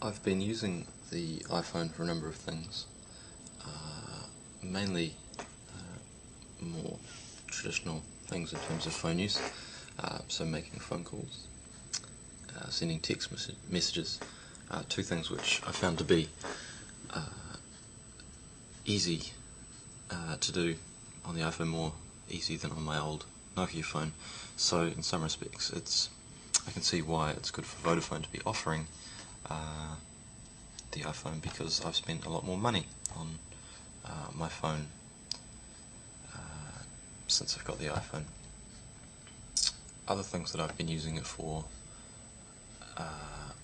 I've been using the iPhone for a number of things, mainly more traditional things in terms of phone use, so making phone calls, sending text messages, two things which I found to be easy to do on the iPhone, more easy than on my old Nokia phone. So in some respects I can see why it's good for Vodafone to be offering the iPhone, because I've spent a lot more money on my phone since I've got the iPhone. Other things that I've been using it for,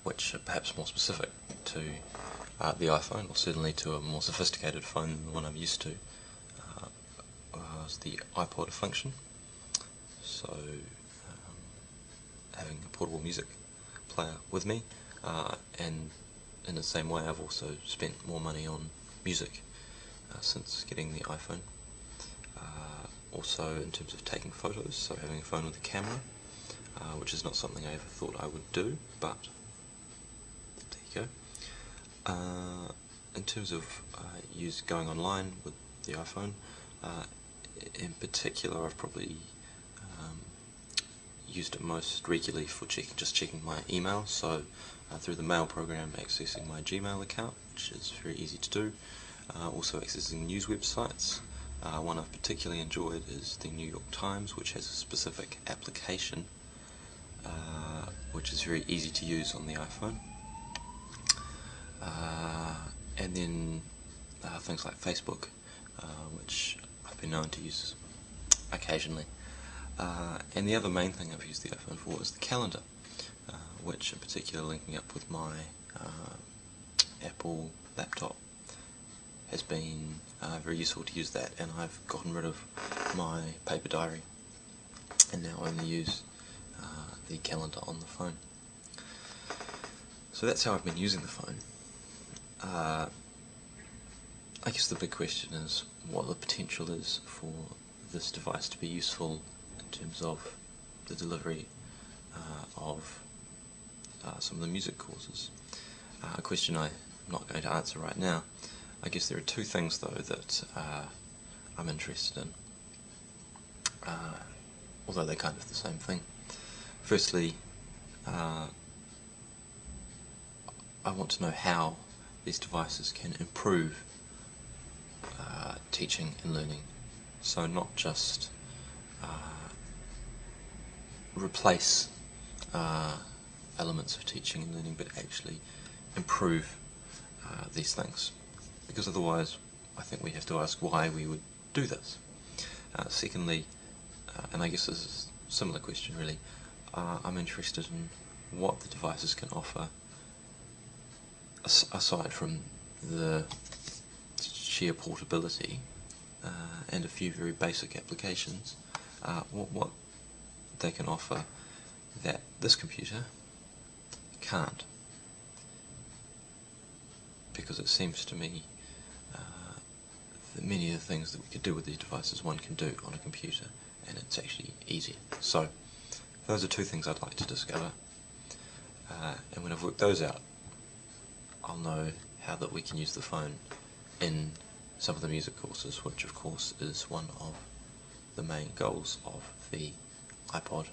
which are perhaps more specific to the iPhone, or certainly to a more sophisticated phone than the one I'm used to, was the iPod function. So having a portable music player with me, and in the same way I've also spent more money on music since getting the iPhone. Also in terms of taking photos, so having a phone with a camera, which is not something I ever thought I would do, but there you go. In terms of going online with the iPhone, in particular I've probably used it most regularly for just checking my email, so through the mail program accessing my Gmail account, which is very easy to do. Also accessing news websites. One I've particularly enjoyed is the New York Times, which has a specific application which is very easy to use on the iPhone. And then things like Facebook, which I've been known to use occasionally. And the other main thing I've used the iPhone for is the calendar, which in particular, linking up with my Apple laptop, has been very useful to use that, and I've gotten rid of my paper diary and now only use the calendar on the phone. So that's how I've been using the phone. I guess the big question is what the potential is for this device to be useful in terms of the delivery of some of the music courses. A question I'm not going to answer right now. I guess there are two things though that I'm interested in, although they're kind of the same thing. Firstly, I want to know how these devices can improve teaching and learning. So not just replace elements of teaching and learning, but actually improve these things. Because otherwise, I think we have to ask why we would do this. Secondly, and I guess this is a similar question really, I'm interested in what the devices can offer aside from the sheer portability and a few very basic applications, what they can offer that this computer can't. Because it seems to me that many of the things that we could do with these devices one can do on a computer, and it's actually easier. So those are two things I'd like to discover, and when I've worked those out, I'll know how that we can use the phone in some of the music courses, which of course is one of the main goals of the iPod,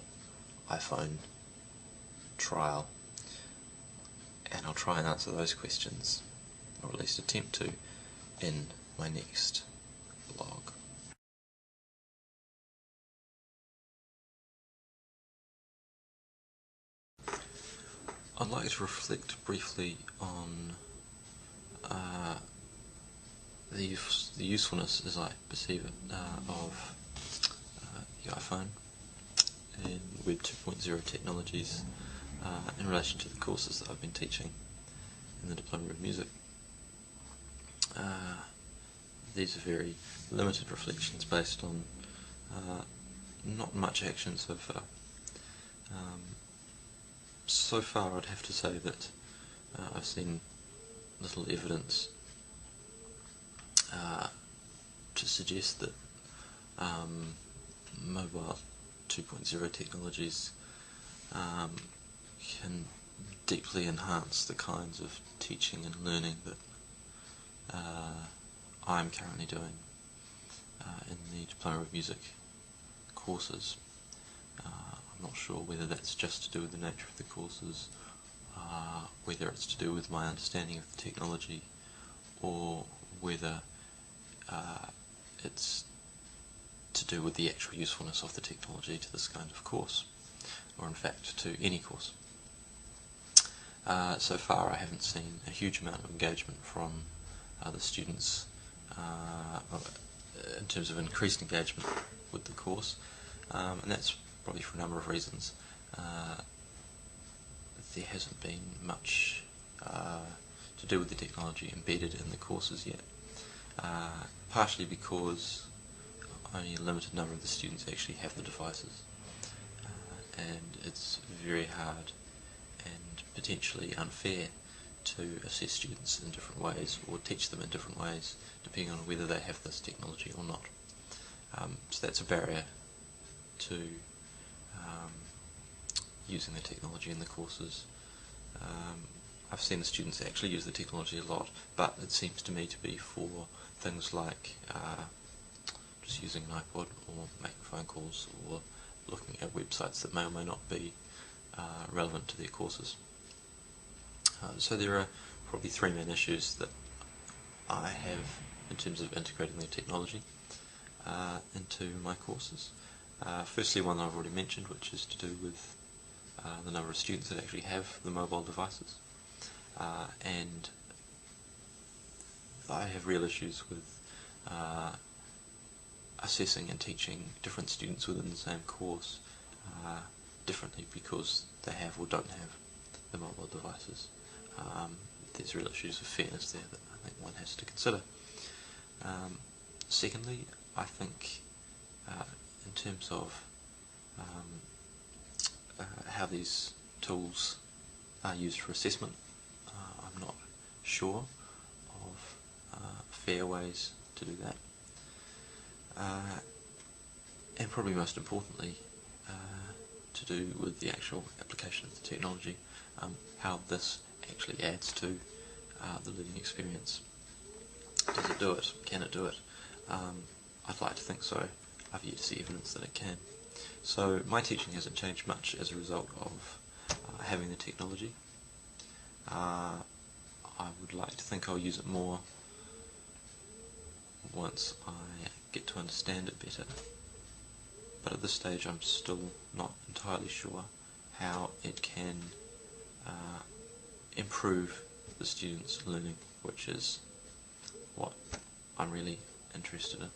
iPhone trial, and I'll try and answer those questions, or at least attempt to, in my next blog. I'd like to reflect briefly on the usefulness, as I perceive it, of the iPhone and Web 2.0 technologies in relation to the courses that I've been teaching in the Diploma of Music. These are very limited reflections based on not much action so far. So far I'd have to say that I've seen little evidence to suggest that mobile 2.0 technologies can deeply enhance the kinds of teaching and learning that I'm currently doing in the Diploma of Music courses. I'm not sure whether that's just to do with the nature of the courses, whether it's to do with my understanding of the technology, or whether it's to do with the actual usefulness of the technology to this kind of course, or in fact to any course. So far I haven't seen a huge amount of engagement from the students in terms of increased engagement with the course, and that's probably for a number of reasons. There hasn't been much to do with the technology embedded in the courses yet, partially because only a limited number of the students actually have the devices, and it's very hard and potentially unfair to assess students in different ways or teach them in different ways depending on whether they have this technology or not. So that's a barrier to using the technology in the courses. I've seen the students actually use the technology a lot, but it seems to me to be for things like just using an iPod or making phone calls or looking at websites that may or may not be relevant to their courses. So there are probably three main issues that I have in terms of integrating the technology into my courses. Firstly, one that I've already mentioned, which is to do with the number of students that actually have the mobile devices, and I have real issues with assessing and teaching different students within the same course differently because they have or don't have the mobile devices. There's real issues of fairness there that I think one has to consider. Secondly, I think in terms of how these tools are used for assessment, I'm not sure of fair ways to do that. And probably most importantly, to do with the actual application of the technology, how this actually adds to the learning experience. Does it do it? Can it do it? I'd like to think so. I've yet to see evidence that it can. So my teaching hasn't changed much as a result of having the technology. I would like to think I'll use it more once I get to understand it better. But at this stage I'm still not entirely sure how it can improve the students' learning, which is what I'm really interested in.